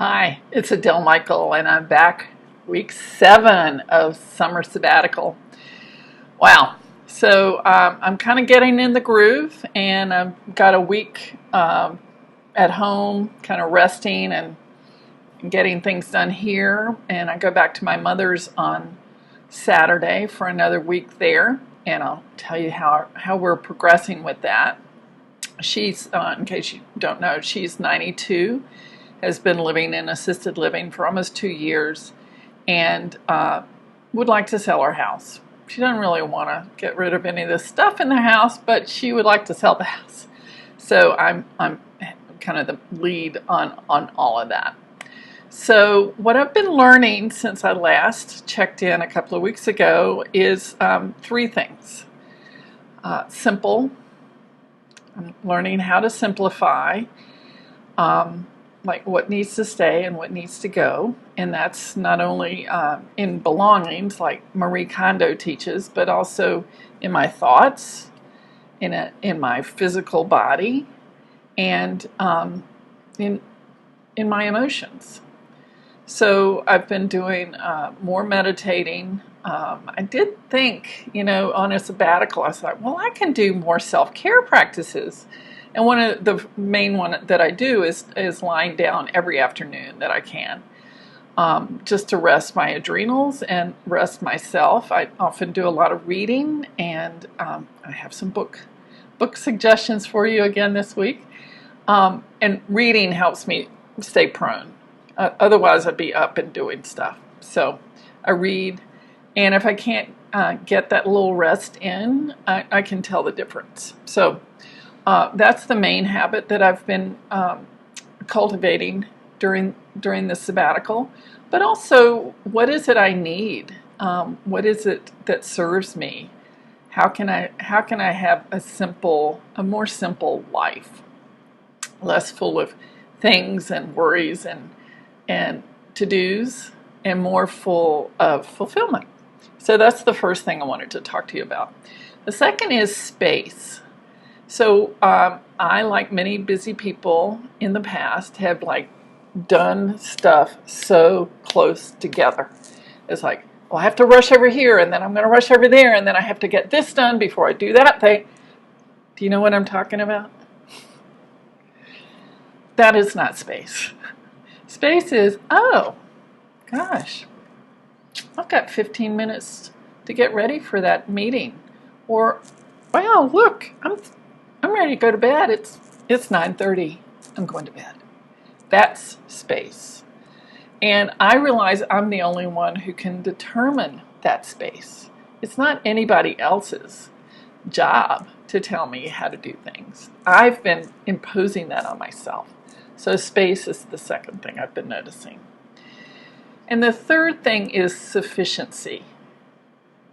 Hi, it's Adele Michael, and I'm back week 7 of summer sabbatical. Wow. So I'm kind of getting in the groove, and I've got a week at home, kind of resting and getting things done here. And I go back to my mother's on Saturday for another week there, and I'll tell you how we're progressing with that. She's, in case you don't know, she's 92, has been living in assisted living for almost 2 years, and would like to sell her house. She doesn't really want to get rid of any of the stuff in the house, but she would like to sell the house. So I'm kind of the lead on all of that. So what I've been learning since I last checked in a couple of weeks ago is 3 things. Simple. I'm learning how to simplify, like what needs to stay and what needs to go. And that's not only in belongings, like Marie Kondo teaches, but also in my thoughts, in my physical body, and in my emotions. So I've been doing more meditating. I did think, on a sabbatical, I thought, well, I can do more self-care practices. And one of the main one that I do is lying down every afternoon that I can, just to rest my adrenals and rest myself. I often do a lot of reading, and I have some book suggestions for you again this week. And reading helps me stay prone. Otherwise, I'd be up and doing stuff. So I read, and if I can't get that little rest in, I can tell the difference. So that's the main habit that I've been cultivating during the sabbatical. But also, what is it I need? What is it that serves me? How can I have a more simple life, less full of things and worries and to-dos, and more full of fulfillment? So that's the first thing I wanted to talk to you about. The second is space. So I, like many busy people in the past, have done stuff so close together. It's like, well, I have to rush over here, and then I'm going to rush over there, and then I have to get this done before I do that thing. Do you know what I'm talking about? That is not space. Space is, oh, gosh, I've got 15 minutes to get ready for that meeting. Or, wow, look, I'm ready to go to bed. It's 9:30. I'm going to bed. That's space. And I realize I'm the only one who can determine that space. It's not anybody else's job to tell me how to do things. I've been imposing that on myself. So space is the second thing I've been noticing. And the third thing is sufficiency,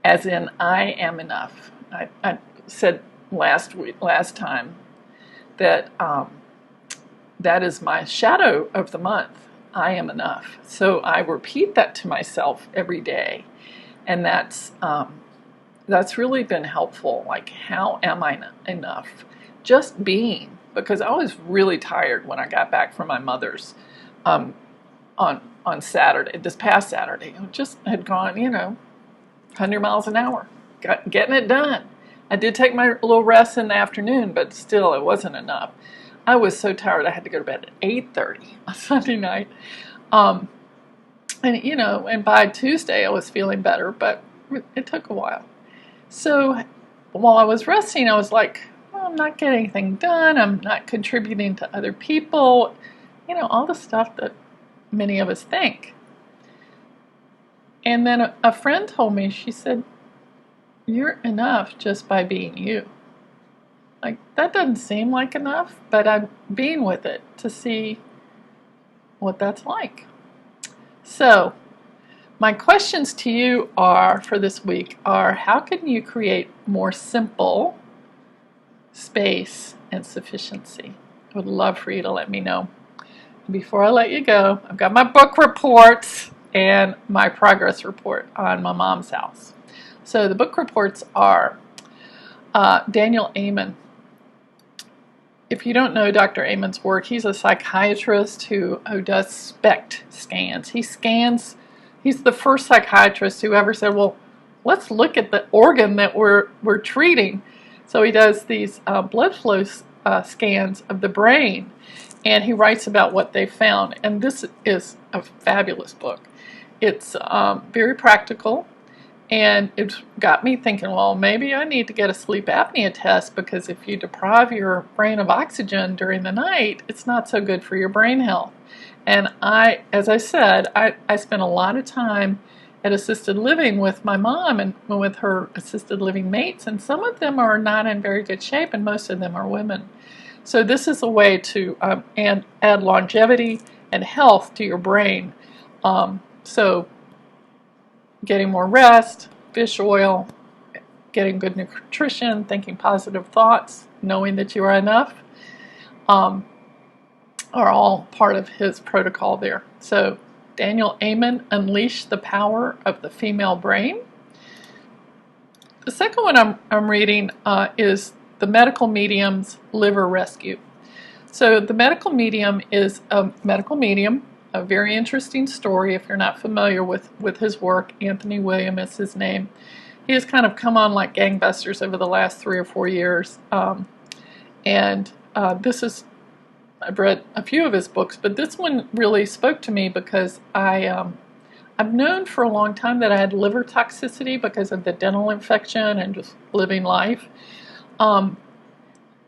as in I am enough. I said last time that that is my shadow of the month. I am enough. So I repeat that to myself every day, and that's really been helpful. Like, how am I enough? Just being, because I was really tired when I got back from my mother's on Saturday, this past Saturday. I just had gone, 100 miles an hour, getting it done. I did take my little rest in the afternoon, but still, it wasn't enough. I was so tired, I had to go to bed at 8:30 on Sunday night. And by Tuesday, I was feeling better, but it took a while. So while I was resting, I was like, well, I'm not getting anything done. I'm not contributing to other people. All the stuff that many of us think. And then a friend told me, she said, you're enough just by being you. Like, that doesn't seem like enough, but I'm being with it to see what that's like. So, my questions to you for this week are, how can you create more simple space and sufficiency? I would love for you to let me know. Before I let you go, I've got my book reports and my progress report on my mom's house. So the book reports are Daniel Amon if you don't know Dr. Amon's work, he's a psychiatrist who does SPECT scans. He's the first psychiatrist who ever said, well, let's look at the organ that we're treating. So he does these blood flow scans of the brain, and he writes about what they found. And this is a fabulous book. It's very practical, and it got me thinking, well, maybe I need to get a sleep apnea test, because if you deprive your brain of oxygen during the night, it's not so good for your brain health. And as I said, I spent a lot of time at assisted living with my mom and with her assisted living mates, and some of them are not in very good shape, and most of them are women. So this is a way to add longevity and health to your brain. So getting more rest, fish oil, getting good nutrition, thinking positive thoughts, knowing that you are enough, are all part of his protocol there. So Daniel Amon, Unleash the Power of the Female Brain. The second one I'm reading is The Medical Medium's Liver Rescue. So The Medical Medium is a medical medium, a very interesting story if you're not familiar with his work. Anthony William is his name. He has kind of come on like gangbusters over the last 3 or 4 years. I've read a few of his books, but this one really spoke to me because I've known for a long time that I had liver toxicity because of the dental infection and just living life. But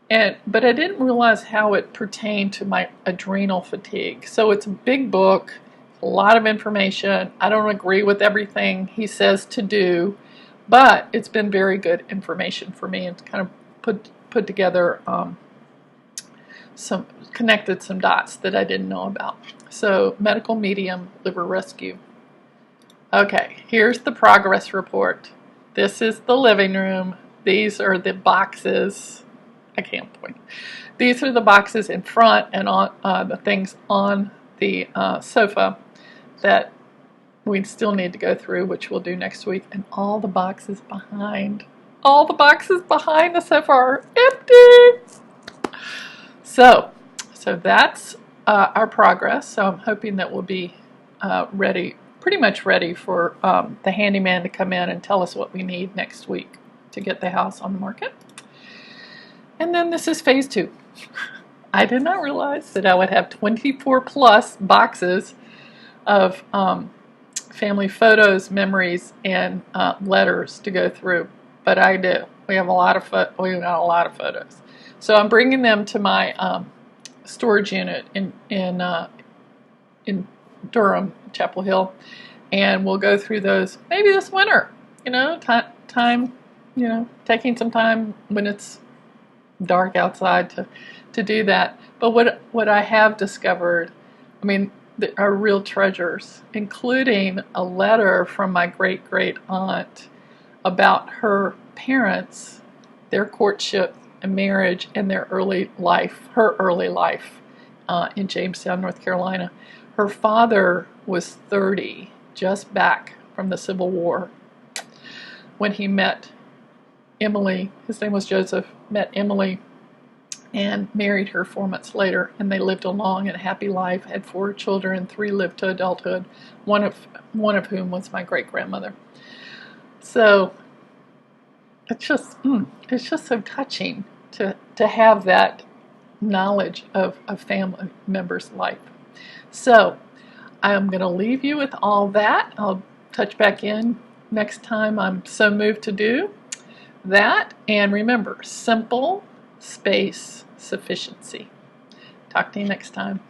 I didn't realize how it pertained to my adrenal fatigue. So it's a big book, a lot of information. I don't agree with everything he says to do, but it's been very good information for me, and kind of put together connected some dots that I didn't know about. So Medical Medium Liver Rescue. Okay, here's the progress report. This is the living room. These are the boxes. I can't point. These are the boxes in front, and on the things on the sofa that we still need to go through, which we'll do next week. And all the boxes behind the sofa are empty. So that's our progress. So I'm hoping that we'll be pretty much ready for the handyman to come in and tell us what we need next week to get the house on the market. And then this is phase 2. I did not realize that I would have 24 plus boxes of family photos, memories, and letters to go through. But I do. We got a lot of photos. So I'm bringing them to my storage unit in Durham, Chapel Hill, and we'll go through those maybe this winter. Taking some time when it's dark outside to do that. But what I have discovered, are real treasures, including a letter from my great aunt about her parents, their courtship and marriage, and her early life in Jamestown, North Carolina. Her father was 30, just back from the Civil War, when he met Emily. His name was Joseph. Met Emily and married her 4 months later, and they lived a long and happy life, had 4 children, 3 lived to adulthood, one of whom was my great-grandmother. So it's just so touching to have that knowledge of a family member's life. So I'm going to leave you with all that. I'll touch back in next time I'm so moved to do that. And remember, simple space sufficiency. Talk to you next time.